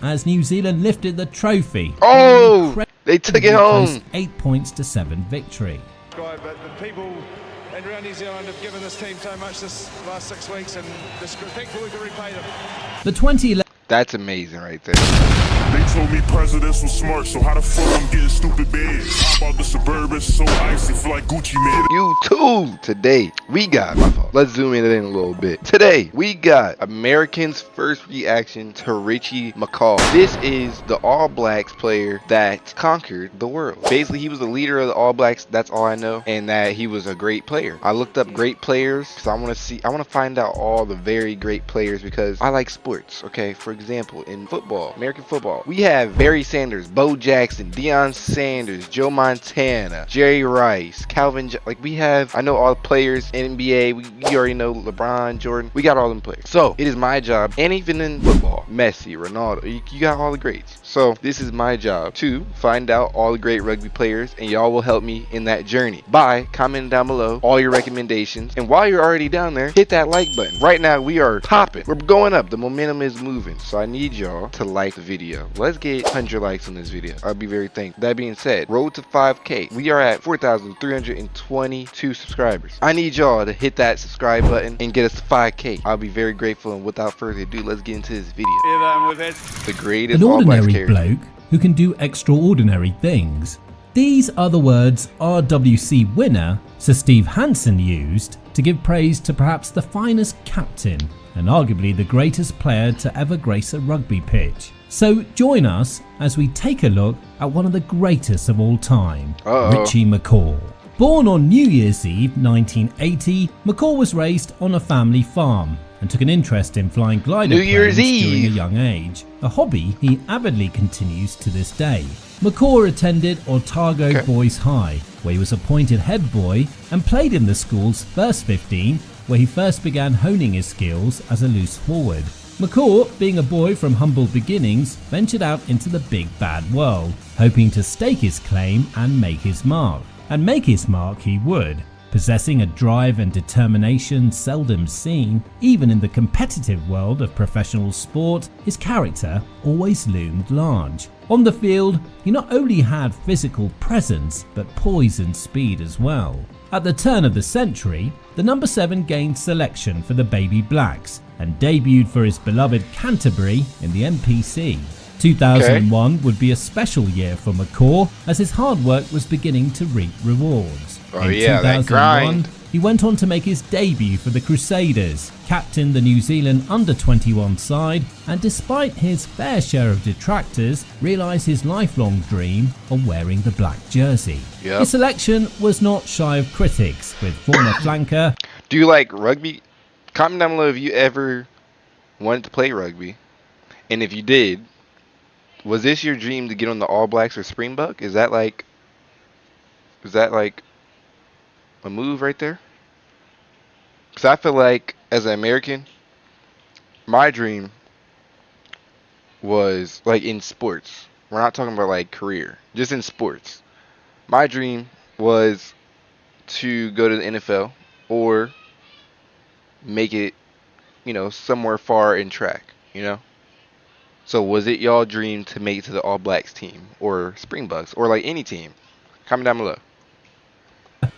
as New Zealand lifted the trophy. Oh, they took it home. 8 points to 7 victory. But the people and around New Zealand have given this team so much this last 6 weeks, and just thankful we can repay them. The 2011. That's amazing right there. They told me presidents was smart, so how the fuck I'm getting stupid beds? How about the Suburban so icy, feel like Gucci man? You too. Today we got, my fault. Let's zoom in a little bit. Today we got Americans' first reaction to Richie McCaw. This is the All Blacks player that conquered the world. Basically, he was the leader of the All Blacks. That's all I know, and that he was a great player. I looked up great players because I want to find out all the very great players because I like sports. Okay, for example, in football, American football, we have Barry Sanders, Bo Jackson, Deion Sanders, Joe Montana, Jerry Rice, we have, I know all the players in NBA. You already know LeBron, Jordan. We got all them players. So it is my job, and even in football, Messi, Ronaldo, you got all the greats. So this is my job to find out all the great rugby players, and y'all will help me in that journey by commenting down below all your recommendations. And while you're already down there, hit that like button. Right now we are popping. We're going up. The momentum is moving. So I need y'all to like the video. Let's get 100 likes on this video. I'll be very thankful. That being said, road to 5K. We are at 4,322 subscribers. I need y'all to hit that subscribe button and get us to 5K. I'll be very grateful. And without further ado, let's get into this video. The greatest An All Blacks ordinary bloke who can do extraordinary things. These are the words RWC winner Sir Steve Hansen used to give praise to perhaps the finest captain and arguably the greatest player to ever grace a rugby pitch. So join us as we take a look at one of the greatest of all time, Richie McCaw. Born on New Year's Eve 1980, McCaw was raised on a family farm and took an interest in flying glider planes during a young age, a hobby he avidly continues to this day. McCaw attended Otago Boys High, where he was appointed head boy and played in the school's first 15, where he first began honing his skills as a loose forward. McCaw, being a boy from humble beginnings, ventured out into the big bad world, hoping to stake his claim and make his mark. And make his mark he would. Possessing a drive and determination seldom seen, even in the competitive world of professional sport, his character always loomed large. On the field, he not only had physical presence, but poise and speed as well. At the turn of the century, the number 7 gained selection for the Baby Blacks and debuted for his beloved Canterbury in the NPC. 2001 would be a special year for McCaw as his hard work was beginning to reap rewards. In 2001, he went on to make his debut for the Crusaders, captained the New Zealand under-21 side, and despite his fair share of detractors, realised his lifelong dream of wearing the black jersey. His selection was not shy of critics, with former flanker... Do you like rugby? Comment down below if you ever wanted to play rugby, and if you did, was this your dream to get on the All Blacks or Springbok? Is that like a move right there? Because I feel like as an American, my dream was like in sports. We're not talking about like career, just in sports. My dream was to go to the NFL or make it, somewhere far in track, So was it y'all dream to make it to the All Blacks team or Springboks or like any team? Comment down below.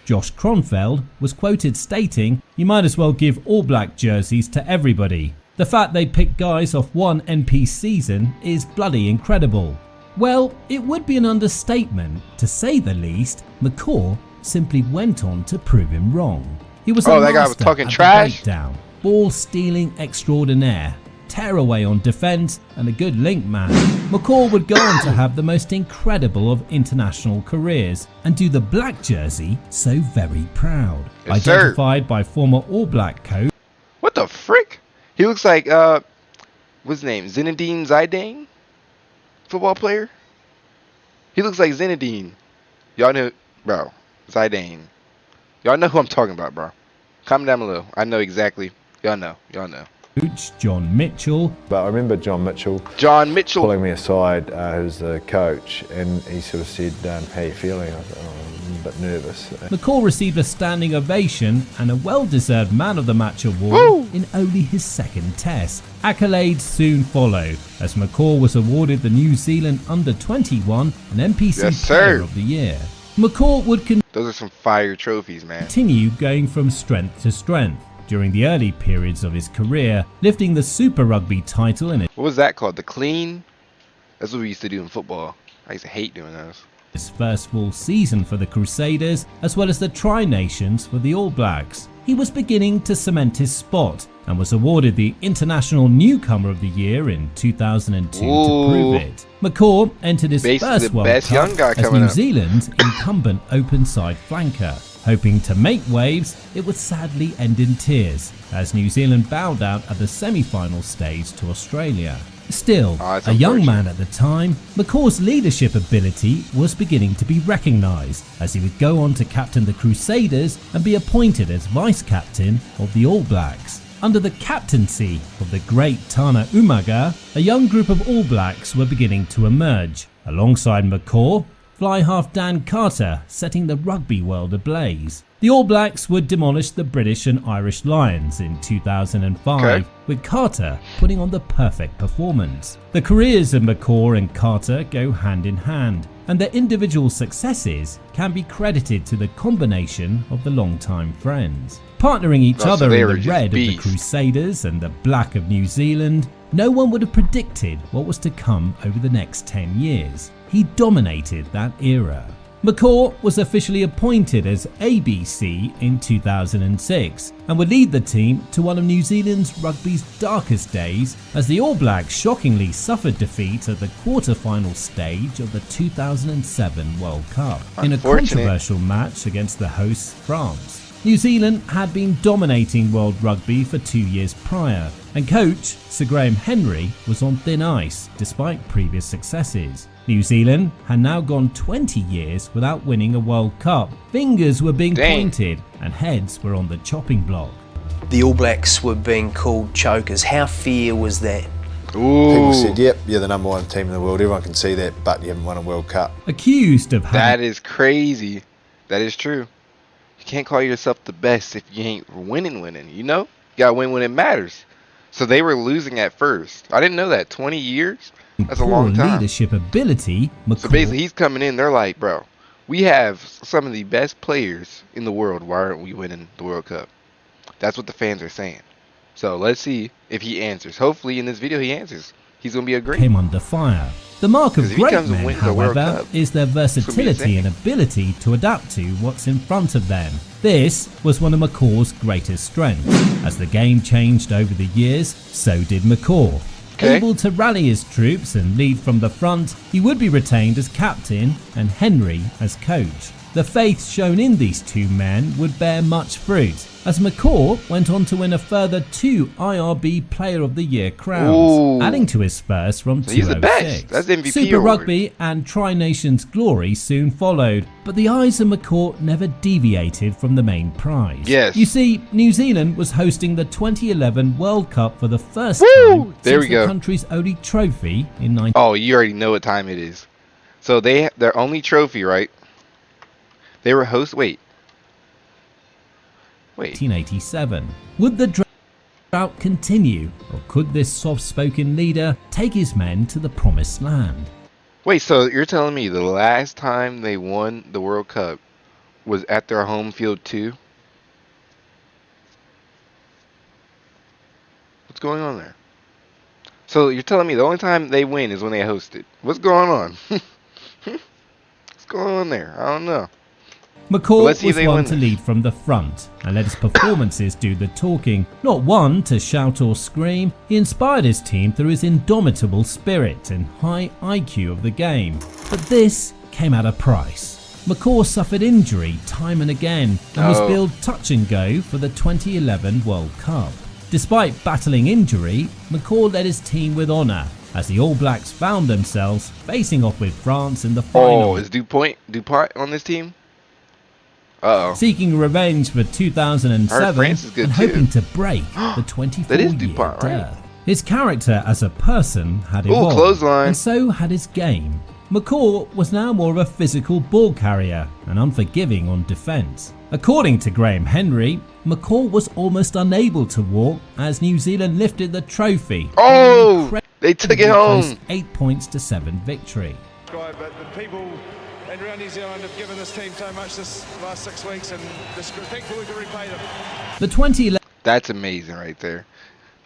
Josh Kronfeld was quoted stating, "You might as well give All Black jerseys to everybody. The fact they pick guys off one NP season is bloody incredible." Well, it would be an understatement to say the least. McCaw simply went on to prove him wrong. He was a that guy was talking trash. Breakdown, ball stealing extraordinaire, tear away on defence, and a good link man. McCaw would go on to have the most incredible of international careers and do the black jersey so very proud. Yes, Identified by former All Black coach. What the frick? He looks like what's his name? Zinedine Zidane? Football player? He looks like Zinedine. Y'all know, bro. Zidane. Y'all know who I'm talking about, bro. Comment down below. I know exactly. Y'all know. Coach John Mitchell. But I remember John Mitchell pulling me aside, who's the coach, and he sort of said, "How you feeling?" I was like, bit nervous. So. McCaw received a standing ovation and a well-deserved Man of the Match award in only his second test. Accolades soon followed, as McCaw was awarded the New Zealand Under-21 and NPC Player of the Year. McCaw would those are some fire trophies, man. Continue going from strength to strength during the early periods of his career, lifting the Super Rugby title in What was that called? The clean? That's what we used to do in football. I used to hate doing those. his first full season for the Crusaders, as well as the Tri-Nations for the All Blacks. He was beginning to cement his spot and was awarded the International Newcomer of the Year in 2002 to prove it. McCaw entered his first World Cup as New Zealand's incumbent open-side flanker. Hoping to make waves, it would sadly end in tears as New Zealand bowed out at the semi-final stage to Australia. Still, a young man at the time, McCaw's leadership ability was beginning to be recognised as he would go on to captain the Crusaders and be appointed as vice-captain of the All Blacks. Under the captaincy of the great Tana Umaga, a young group of All Blacks were beginning to emerge. Alongside McCaw, fly half Dan Carter setting the rugby world ablaze. The All Blacks would demolish the British and Irish Lions in 2005, with Carter putting on the perfect performance. The careers of McCaw and Carter go hand in hand, and their individual successes can be credited to the combination of the longtime friends. Partnering each other in the red of the Crusaders and the black of New Zealand, no one would have predicted what was to come over the next 10 years. He dominated that era. McCaw was officially appointed as ABC in 2006 and would lead the team to one of New Zealand's rugby's darkest days as the All Blacks shockingly suffered defeat at the quarter-final stage of the 2007 World Cup in a controversial match against the hosts France. New Zealand had been dominating world rugby for 2 years prior, and coach Sir Graham Henry was on thin ice despite previous successes. New Zealand had now gone 20 years without winning a World Cup. Fingers were being pointed and heads were on the chopping block. The All Blacks were being called chokers. How fair was that? People said, yep, you're the number one team in the world. Everyone can see that, but you haven't won a World Cup. Accused of That is crazy. That is true. You can't call yourself the best if you ain't winning, you know? You gotta win when it matters. So they were losing at first. I didn't know that. 20 years? That's a long time. Leadership ability. So basically he's coming in, they're like, bro, we have some of the best players in the world. Why aren't we winning the World Cup? That's what the fans are saying. So let's see if he answers. Hopefully in this video he answers. He's going to be a great. Came under fire. The mark of great men, however, is their versatility and ability to adapt to what's in front of them. This was one of McCaw's greatest strengths. As the game changed over the years, so did McCaw. Able to rally his troops and lead from the front, he would be retained as captain and Henry as coach. The faith shown in these two men would bear much fruit, as McCaw went on to win a further 2 IRB Player of the Year crowns, adding to his first from 2006. He's the best. That's MVP Super award. Rugby and Tri-Nations glory soon followed, but the eyes of McCaw never deviated from the main prize. You see, New Zealand was hosting the 2011 World Cup for the first time since the country's only trophy in 19... Oh, you already know what time it is. So their only trophy, right? They were Wait. 1987. Would the drought continue, or could this soft-spoken leader take his men to the promised land? Wait, so you're telling me the last time they won the World Cup was at their home field too? What's going on there? So you're telling me the only time they win is when they host it. What's going on? What's going on there? I don't know. McCaw was one to lead from the front and let his performances do the talking. Not one to shout or scream, he inspired his team through his indomitable spirit and high IQ of the game. But this came at a price. McCaw suffered injury time and again and was billed touch and go for the 2011 World Cup. Despite battling injury, McCaw led his team with honour as the All Blacks found themselves facing off with France in the final. Oh, is Dupont on this team? Seeking revenge for 2007 and hoping to break the 24-year dearth. His character as a person had evolved, and so had his game. McCaw was now more of a physical ball carrier and unforgiving on defence. According to Graham Henry, McCaw was almost unable to walk as New Zealand lifted the trophy. Oh, they took it home. 8 points to 7 victory. But the people around New Zealand have given this team so much this last 6 weeks, and thankful we can replay them. The 2011 That's amazing right there.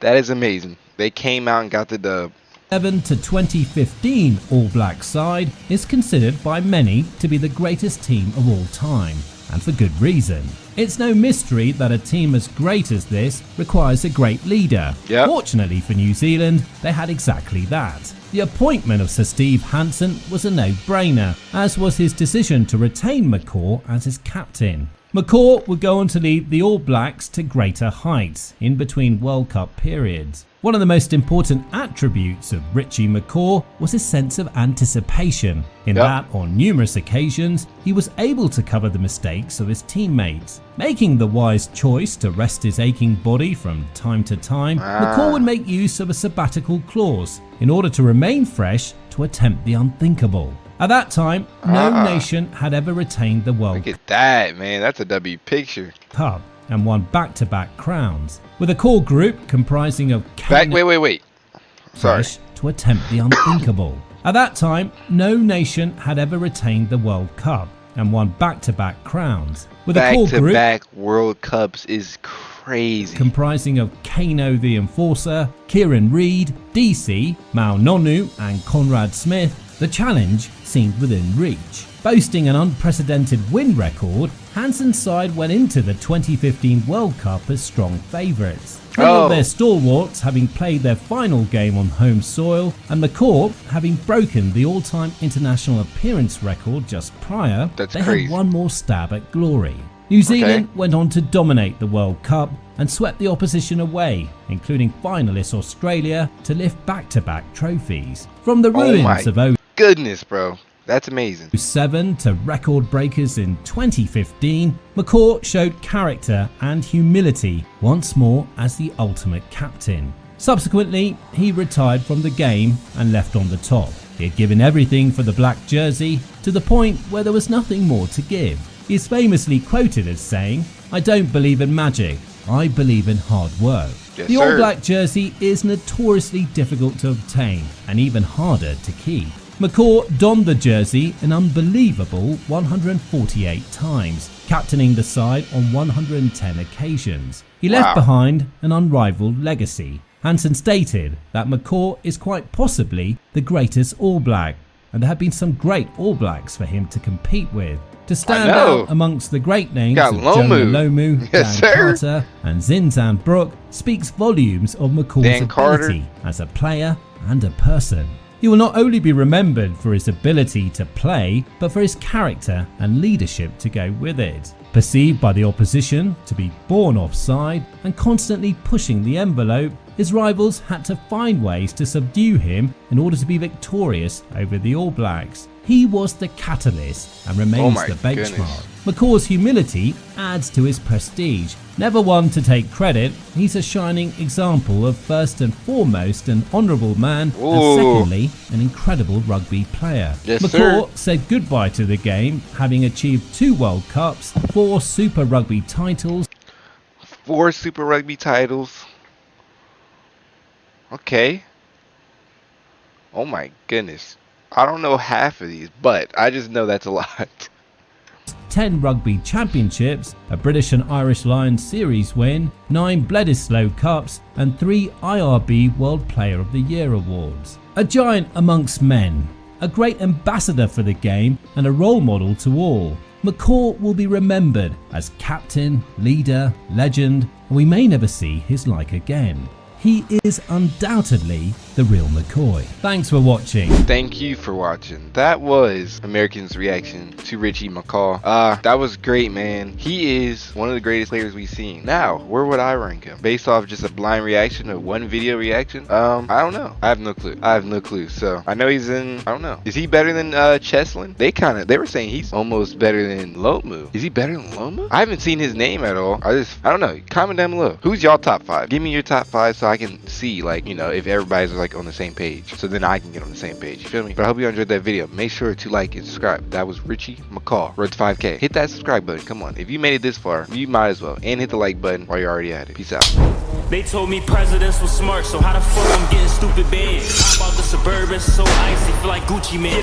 That is amazing. They came out and got the dub. to 2015 All Black side is considered by many to be the greatest team of all time, and for good reason. It's no mystery that a team as great as this requires a great leader. Yep. Fortunately for New Zealand, they had exactly that. The appointment of Sir Steve Hansen was a no-brainer, as was his decision to retain McCaw as his captain. McCaw would go on to lead the All Blacks to greater heights in between World Cup periods. One of the most important attributes of Richie McCaw was his sense of anticipation, in that on numerous occasions he was able to cover the mistakes of his teammates. Making the wise choice to rest his aching body from time to time, McCaw would make use of a sabbatical clause in order to remain fresh to attempt the unthinkable. At that time, no nation had ever retained the World Look at that, man. That's a W picture. Cup and won back-to-back crowns, with a core group comprising of Wait. Sorry. fresh to attempt the unthinkable. At that time, no nation had ever retained the World Cup and won back-to-back crowns, with a core group Back-to-back World Cups is crazy. comprising of Kano the Enforcer, Kieran Reid, DC, Mao Nonu and Conrad Smith. The challenge seemed within reach. Boasting an unprecedented win record, Hansen's side went into the 2015 World Cup as strong favourites. Many of their stalwarts having played their final game on home soil, and McCaw having broken the all-time international appearance record just prior, they had one more stab at glory. New Zealand went on to dominate the World Cup and swept the opposition away, including finalists Australia, to lift back-to-back trophies. From the ruins of Goodness, bro. That's amazing. 07 to record breakers in 2015, McCaw showed character and humility once more as the ultimate captain. Subsequently, he retired from the game and left on the top. He had given everything for the black jersey to the point where there was nothing more to give. He is famously quoted as saying, "I don't believe in magic, I believe in hard work." The All Black jersey is notoriously difficult to obtain and even harder to keep. McCaw donned the jersey an unbelievable 148 times, captaining the side on 110 occasions. He left behind an unrivaled legacy. Hansen stated that McCaw is quite possibly the greatest All Black, and there have been some great All Blacks for him to compete with. To stand out amongst the great names of Jonah Lomu, Dan Carter and Zinzan Brooke speaks volumes of McCaw's ability as a player and a person. He will not only be remembered for his ability to play, but for his character and leadership to go with it. Perceived by the opposition to be born offside and constantly pushing the envelope, his rivals had to find ways to subdue him in order to be victorious over the All Blacks. He was the catalyst and remains the benchmark. McCaw's humility adds to his prestige. Never one to take credit, he's a shining example of first and foremost an honourable man, and secondly an incredible rugby player. McCaw said goodbye to the game, having achieved 2 World Cups, 4 Super Rugby titles. 4 Super Rugby titles. Okay. Oh my goodness. I don't know half of these, but I just know that's a lot. 10 rugby championships, a British and Irish Lions series win, 9 Bledisloe Cups and 3 IRB World Player of the Year awards. A giant amongst men, a great ambassador for the game and a role model to all. McCaw will be remembered as captain, leader, legend, and we may never see his like again. He is undoubtedly the real McCoy. Thanks for watching. Thank you for watching. That was Americans' reaction to Richie McCaw. That was great, man. He is one of the greatest players we've seen. Now, where would I rank him? Based off just a blind reaction or one video reaction? I don't know. I have no clue. So I know he's in, I don't know. Is he better than Cheslin? They were saying he's almost better than Lomu. Is he better than Lomu? I haven't seen his name at all. I don't know. Comment down below. Who's y'all top 5? Give me your top 5 so I I can see, like, you know, if everybody's like on the same page, so then I can get on the same page. You feel me? But I hope you enjoyed that video. Make sure to like and subscribe. That was Richie McCaw, Road to 5K. Hit that subscribe button. Come on, if you made it this far, you might as well, and hit the like button while you're already at it. Peace out. They told me presidents were smart, so how the fuck I'm getting stupid bad? How about the Suburban, so icy, feel like Gucci man.